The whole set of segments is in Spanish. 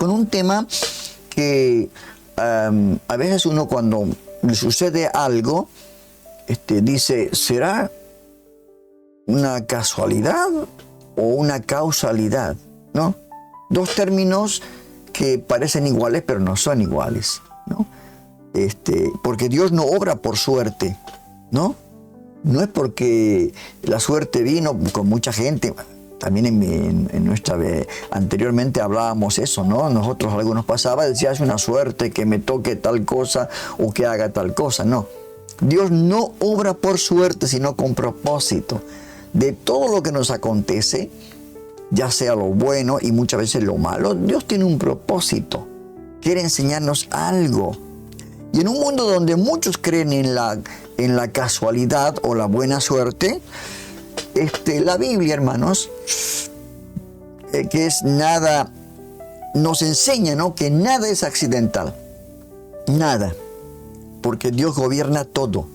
con un tema que a veces uno cuando le sucede algo, dice, ¿será una casualidad o una causalidad? ¿No? Dos términos que parecen iguales, pero no son iguales, ¿no? Porque Dios no obra por suerte, ¿no? No es porque la suerte vino con mucha gente. También en nuestra anteriormente hablábamos eso, ¿no? Nosotros algo nos pasaba, decía, es una suerte que me toque tal cosa o que haga tal cosa. No. Dios no obra por suerte, sino con propósito. De todo lo que nos acontece, ya sea lo bueno y muchas veces lo malo, Dios tiene un propósito. Quiere enseñarnos algo. Y en un mundo donde muchos creen en la casualidad o la buena suerte, la Biblia, hermanos, que es nada, nos enseña, ¿no?, que nada es accidental. Nada. Porque Dios gobierna todo.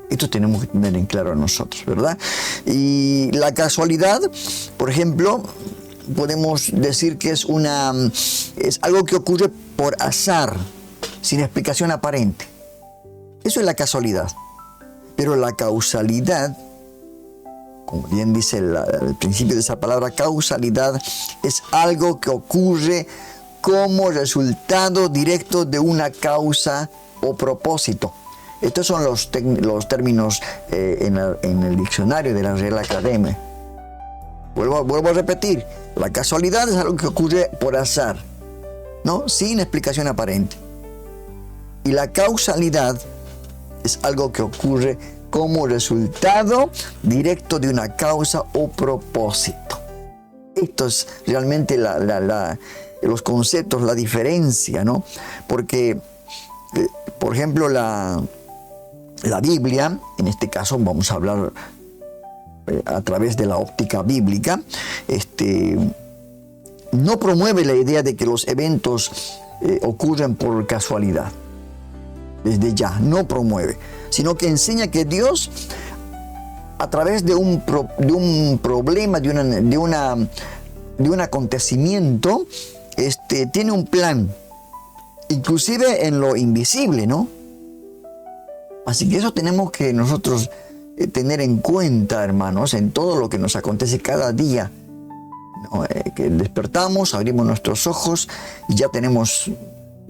Esto tenemos que tener en claro nosotros, ¿verdad? Y la casualidad, por ejemplo, podemos decir que es algo que ocurre por azar, sin explicación aparente. Eso es la casualidad. Pero la causalidad, como bien dice el principio de esa palabra, causalidad, es algo que ocurre como resultado directo de una causa o propósito. Estos son los términos en el diccionario de la Real Academia. Vuelvo a repetir, la casualidad es algo que ocurre por azar, ¿no?, sin explicación aparente. Y la causalidad es algo que ocurre como resultado directo de una causa o propósito. Esto es realmente los conceptos, la diferencia, ¿no? Porque, por ejemplo, la Biblia, en este caso vamos a hablar a través de la óptica bíblica, no promueve la idea de que los eventos ocurren por casualidad. Desde ya, no promueve, sino que enseña que Dios, a través de un problema, de un acontecimiento, tiene un plan, inclusive en lo invisible, ¿no? Así que eso tenemos que nosotros tener en cuenta, hermanos, en todo lo que nos acontece cada día, ¿no? Que despertamos, abrimos nuestros ojos y ya tenemos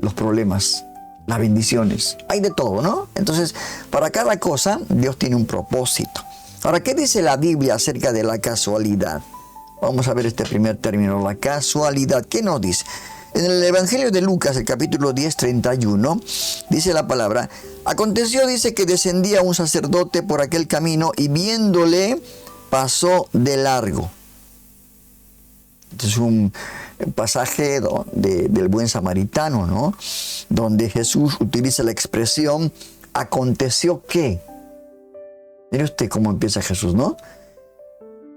los problemas, las bendiciones. Hay de todo, ¿no? Entonces, para cada cosa, Dios tiene un propósito. Ahora, ¿qué dice la Biblia acerca de la casualidad? Vamos a ver este primer término, la casualidad. ¿Qué nos dice? En el Evangelio de Lucas, el capítulo 10, 31, dice la palabra: aconteció, dice, que descendía un sacerdote por aquel camino y viéndole pasó de largo. Este es un pasaje del buen samaritano, ¿no? Donde Jesús utiliza la expresión aconteció que. Mire usted cómo empieza Jesús, ¿no?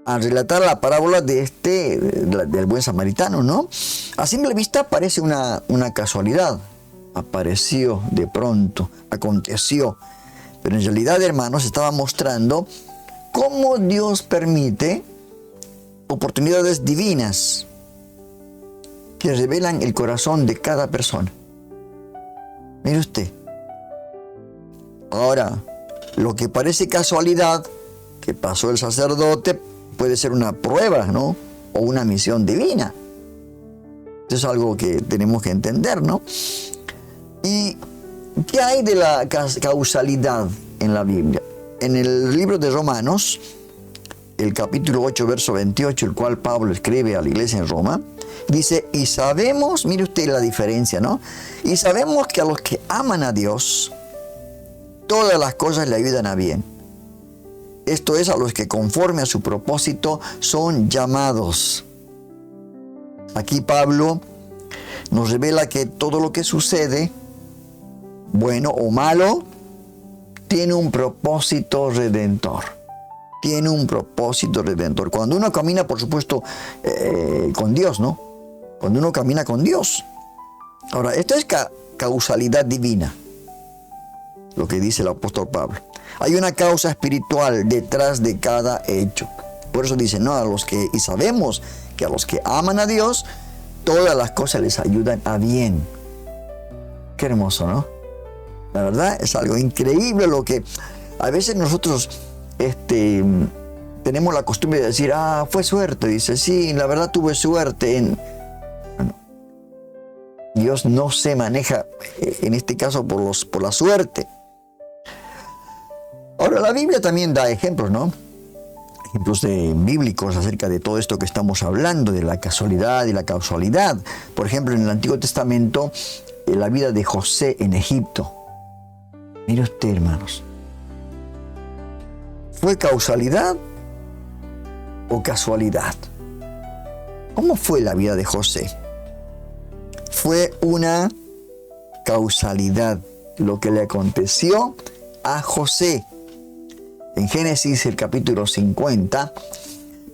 A relatar la parábola del buen samaritano, ¿no? A simple vista parece una casualidad. Apareció de pronto, aconteció. Pero en realidad, hermanos, estaba mostrando cómo Dios permite oportunidades divinas que revelan el corazón de cada persona. Mire usted. Ahora, lo que parece casualidad, que pasó el sacerdote, puede ser una prueba, ¿no? O una misión divina. Eso es algo que tenemos que entender, ¿no? ¿Y qué hay de la causalidad en la Biblia? En el libro de Romanos, el capítulo 8, verso 28, el cual Pablo escribe a la iglesia en Roma, dice, y sabemos, mire usted la diferencia, ¿no? Y sabemos que a los que aman a Dios, todas las cosas le ayudan a bien. Esto es, a los que conforme a su propósito son llamados. Aquí Pablo nos revela que todo lo que sucede, bueno o malo, tiene un propósito redentor. Tiene un propósito redentor. Cuando uno camina, por supuesto, con Dios, ¿no? Cuando uno camina con Dios. Ahora, esto es causalidad divina, lo que dice el apóstol Pablo. Hay una causa espiritual detrás de cada hecho. Por eso dice, no, y sabemos que a los que aman a Dios, todas las cosas les ayudan a bien. Qué hermoso, ¿no? La verdad es algo increíble lo que a veces nosotros tenemos la costumbre de decir, fue suerte. Dice, sí, la verdad tuve suerte. Bueno, Dios no se maneja en este caso por la suerte. Ahora, la Biblia también da ejemplos, ¿no? Ejemplos bíblicos acerca de todo esto que estamos hablando, de la casualidad y la causalidad. Por ejemplo, en el Antiguo Testamento, la vida de José en Egipto. Mire usted, hermanos. ¿Fue causalidad o casualidad? ¿Cómo fue la vida de José? Fue una causalidad lo que le aconteció a José. En Génesis, el capítulo 50,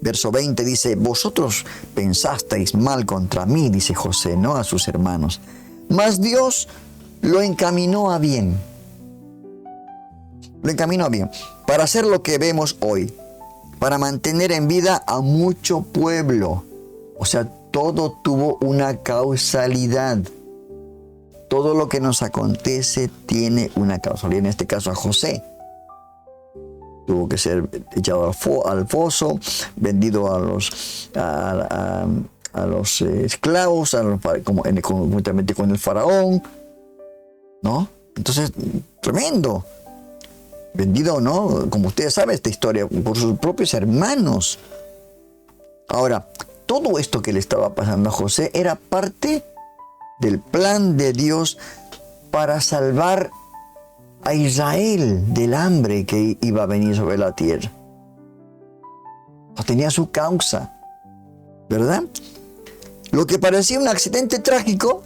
verso 20 dice, vosotros pensasteis mal contra mí, dice José, no a sus hermanos, mas Dios lo encaminó a bien. Lo encaminó a bien, para hacer lo que vemos hoy, para mantener en vida a mucho pueblo. O sea, todo tuvo una causalidad. Todo lo que nos acontece tiene una causalidad. En este caso a José. Tuvo que ser echado al foso, vendido a los esclavos, conjuntamente con el faraón, ¿no? Entonces, tremendo. Vendido, ¿no? Como ustedes saben esta historia, por sus propios hermanos. Ahora, todo esto que le estaba pasando a José era parte del plan de Dios para salvar a Israel del hambre que iba a venir sobre la tierra. Tenía su causa, ¿verdad? Lo que parecía un accidente trágico,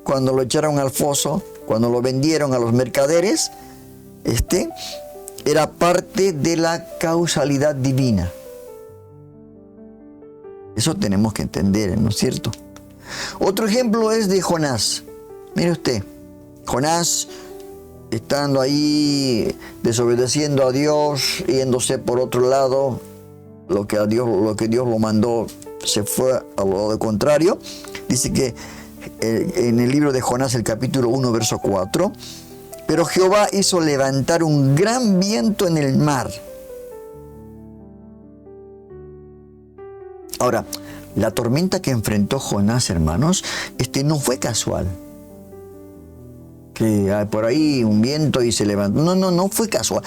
cuando lo echaron al foso, cuando lo vendieron a los mercaderes, era parte de la causalidad divina. Eso tenemos que entender, ¿no es cierto? Otro ejemplo es de Jonás. Mire usted, Jonás estando ahí desobedeciendo a Dios, yéndose por otro lado, lo que Dios lo mandó se fue al lado contrario. Dice que en el libro de Jonás, el capítulo 1, verso 4, pero Jehová hizo levantar un gran viento en el mar. Ahora, la tormenta que enfrentó Jonás, hermanos, no fue casual. Que por ahí un viento y se levantó. No fue casual.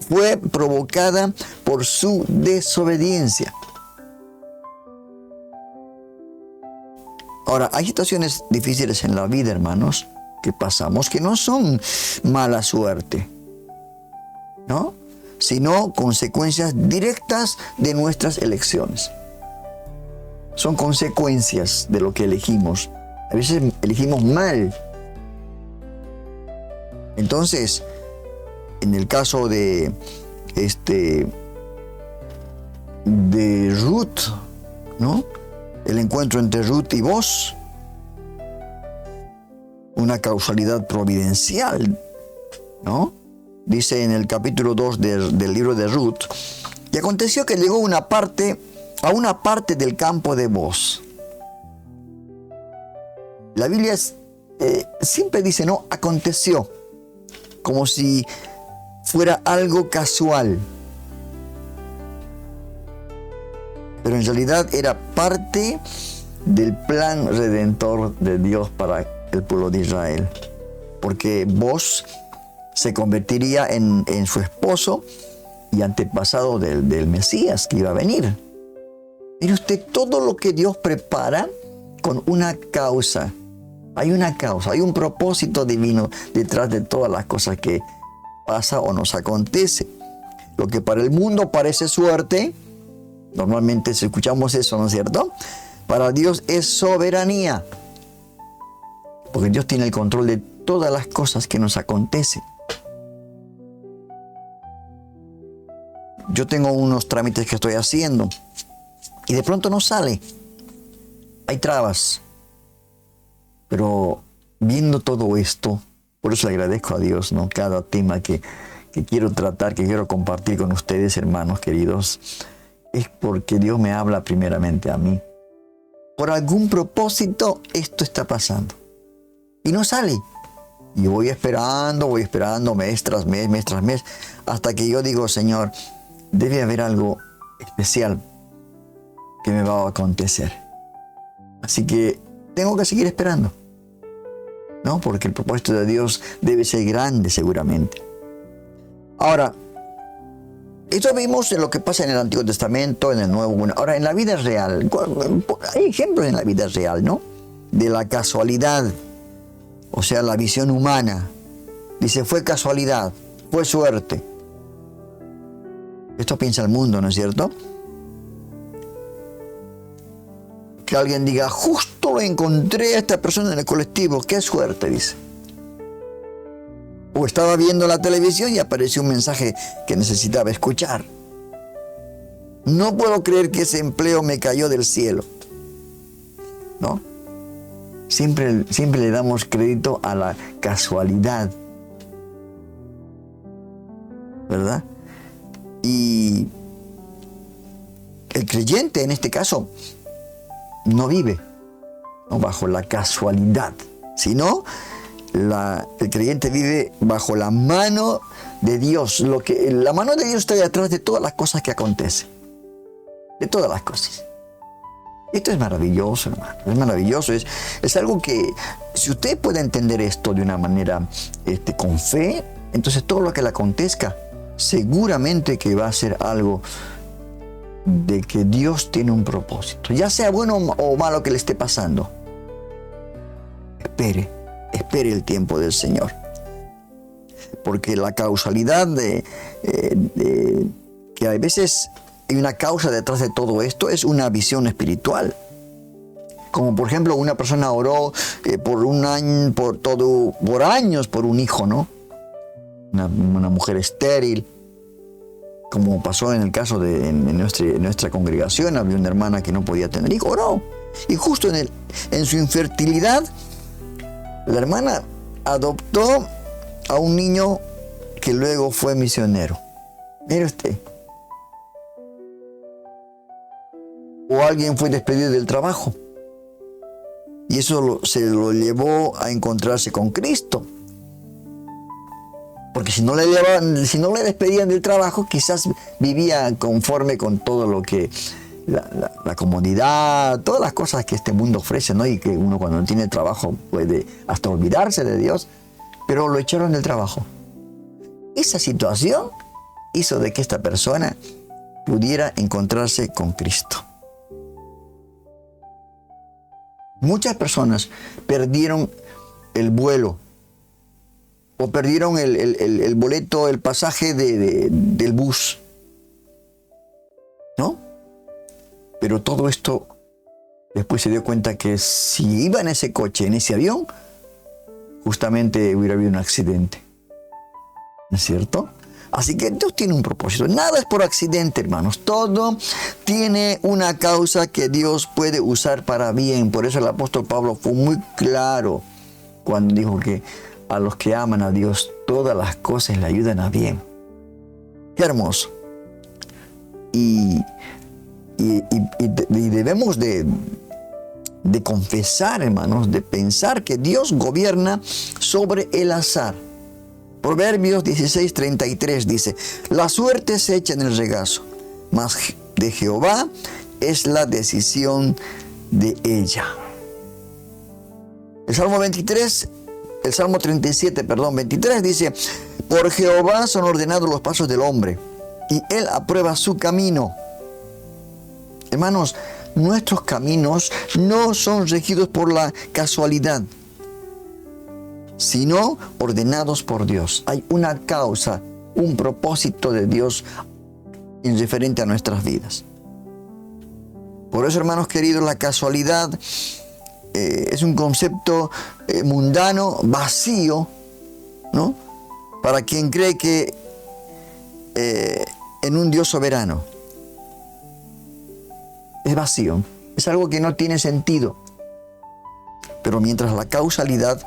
Fue provocada por su desobediencia. Ahora, hay situaciones difíciles en la vida, hermanos, que pasamos, que no son mala suerte, ¿no? Sino consecuencias directas de nuestras elecciones. Son consecuencias de lo que elegimos. A veces elegimos mal. Entonces, en el caso de Ruth, ¿no? El encuentro entre Ruth y Boaz, una causalidad providencial, ¿no? Dice en el capítulo 2 del libro de Ruth, y aconteció que llegó a una parte del campo de Boaz. La Biblia siempre dice, no, aconteció, como si fuera algo casual. Pero en realidad era parte del plan redentor de Dios para el pueblo de Israel. Porque Boaz se convertiría en su esposo y antepasado del Mesías que iba a venir. Mire usted, todo lo que Dios prepara con una causa. Hay una causa, hay un propósito divino detrás de todas las cosas que pasa o nos acontece. Lo que para el mundo parece suerte, normalmente si escuchamos eso, ¿no es cierto? Para Dios es soberanía. Porque Dios tiene el control de todas las cosas que nos acontecen. Yo tengo unos trámites que estoy haciendo y de pronto no sale. Hay trabas. Pero viendo todo esto, por eso le agradezco a Dios, ¿no? Cada tema que quiero tratar, que quiero compartir con ustedes, hermanos queridos, es porque Dios me habla primeramente a mí. por algún propósito esto está pasando. Y no sale. Y voy esperando mes tras mes, hasta que yo digo, Señor, debe haber algo especial que me va a acontecer. Así que tengo que seguir esperando, ¿no? Porque el propósito de Dios debe ser grande seguramente. Ahora, esto vimos en lo que pasa en el Antiguo Testamento, en el Nuevo. Bueno, ahora en la vida real, hay ejemplos en la vida real, ¿no? De la casualidad, o sea, la visión humana. Dice, fue casualidad, fue suerte. Esto piensa el mundo, ¿no es cierto? Que alguien diga, justo lo encontré a esta persona en el colectivo, qué suerte, dice. O estaba viendo la televisión y apareció un mensaje que necesitaba escuchar. No puedo creer que ese empleo me cayó del cielo, ¿no? Siempre le damos crédito a la casualidad, ¿verdad? Y el creyente en este caso no vive, ¿no?, bajo la casualidad, sino el creyente vive bajo la mano de Dios. La mano de Dios está detrás de todas las cosas que acontecen. De todas las cosas. Esto es maravilloso, hermano. Es maravilloso. Es algo que, si usted puede entender esto de una manera con fe, entonces todo lo que le acontezca, seguramente que va a ser algo de que Dios tiene un propósito. Ya sea bueno o malo que le esté pasando. Espere el tiempo del Señor. Porque la causalidad que a veces hay una causa detrás de todo esto es una visión espiritual. Como por ejemplo una persona oró por años por un hijo, ¿no? Una mujer estéril. Como pasó en el caso en nuestra congregación, había una hermana que no podía tener hijo, oró. Y justo en su infertilidad, la hermana adoptó a un niño que luego fue misionero. Mire usted. O alguien fue despedido del trabajo. Y eso se lo llevó a encontrarse con Cristo. Porque si no le despedían del trabajo, quizás vivía conforme con todo lo que la comodidad, todas las cosas que este mundo ofrece, ¿no? Y que uno cuando no tiene trabajo puede hasta olvidarse de Dios, pero lo echaron del trabajo. Esa situación hizo de que esta persona pudiera encontrarse con Cristo. Muchas personas perdieron el vuelo o perdieron el boleto, el pasaje del bus, ¿no? Pero todo esto, después se dio cuenta que si iba en ese coche, en ese avión, justamente hubiera habido un accidente. ¿No es cierto? Así que Dios tiene un propósito. Nada es por accidente, hermanos. Todo tiene una causa que Dios puede usar para bien. Por eso el apóstol Pablo fue muy claro cuando dijo que a los que aman a Dios, todas las cosas le ayudan a bien. Qué hermoso. Y debemos de confesar, hermanos, de pensar que Dios gobierna sobre el azar. Proverbios 16:33 dice, la suerte se echa en el regazo, mas de Jehová es la decisión de ella. El Salmo 23 dice, por Jehová son ordenados los pasos del hombre, y él aprueba su camino. Hermanos, nuestros caminos no son regidos por la casualidad, sino ordenados por Dios. Hay una causa, un propósito de Dios en referente a nuestras vidas. Por eso, hermanos queridos, la casualidad es un concepto mundano, vacío, ¿no? Para quien cree que en un Dios soberano. Es vacío, es algo que no tiene sentido. Pero mientras la causalidad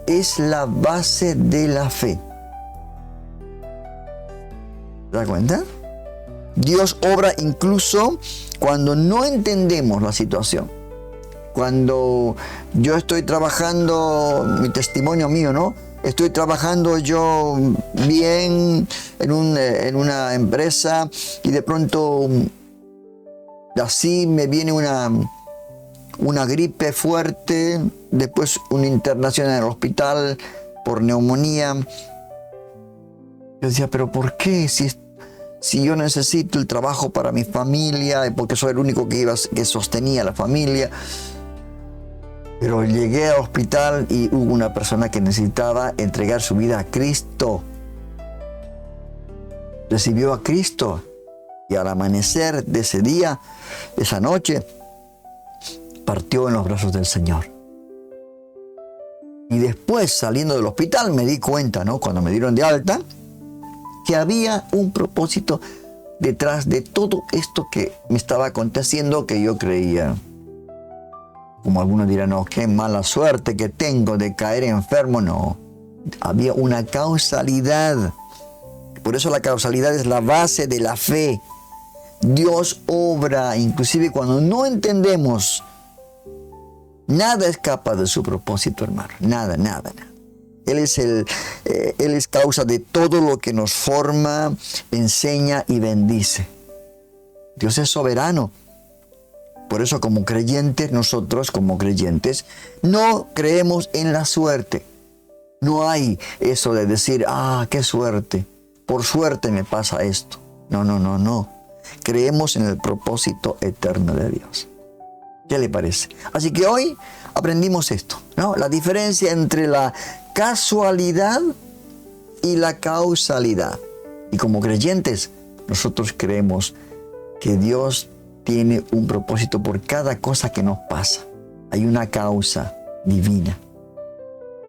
es la base de la fe. ¿Te das cuenta? Dios obra incluso cuando no entendemos la situación. Cuando yo estoy trabajando, mi testimonio mío, ¿no? Estoy trabajando yo bien en una empresa y de pronto así me viene una gripe fuerte, después una internación en el hospital por neumonía. Yo decía, pero ¿por qué? Si yo necesito el trabajo para mi familia, porque soy el único que sostenía la familia. Pero llegué al hospital y hubo una persona que necesitaba entregar su vida a Cristo. Recibió a Cristo y al amanecer de ese día, esa noche, partió en los brazos del Señor. Y después, saliendo del hospital, me di cuenta, ¿no? Cuando me dieron de alta, que había un propósito detrás de todo esto que me estaba aconteciendo, que yo creía. Como algunos dirán, no, qué mala suerte que tengo de caer enfermo. No, había una causalidad. Por eso la causalidad es la base de la fe. Dios obra, inclusive cuando no entendemos. Nada escapa de su propósito, hermano. Nada, nada, nada. Él es causa de todo lo que nos forma, enseña y bendice. Dios es soberano. Por eso como creyentes, nosotros como creyentes, no creemos en la suerte. No hay eso de decir, qué suerte, por suerte me pasa esto. No, no, no, no. Creemos en el propósito eterno de Dios. ¿Qué le parece? Así que hoy aprendimos esto, ¿no? La diferencia entre la casualidad y la causalidad. Y como creyentes, nosotros creemos que Dios tiene un propósito por cada cosa que nos pasa. Hay una causa divina.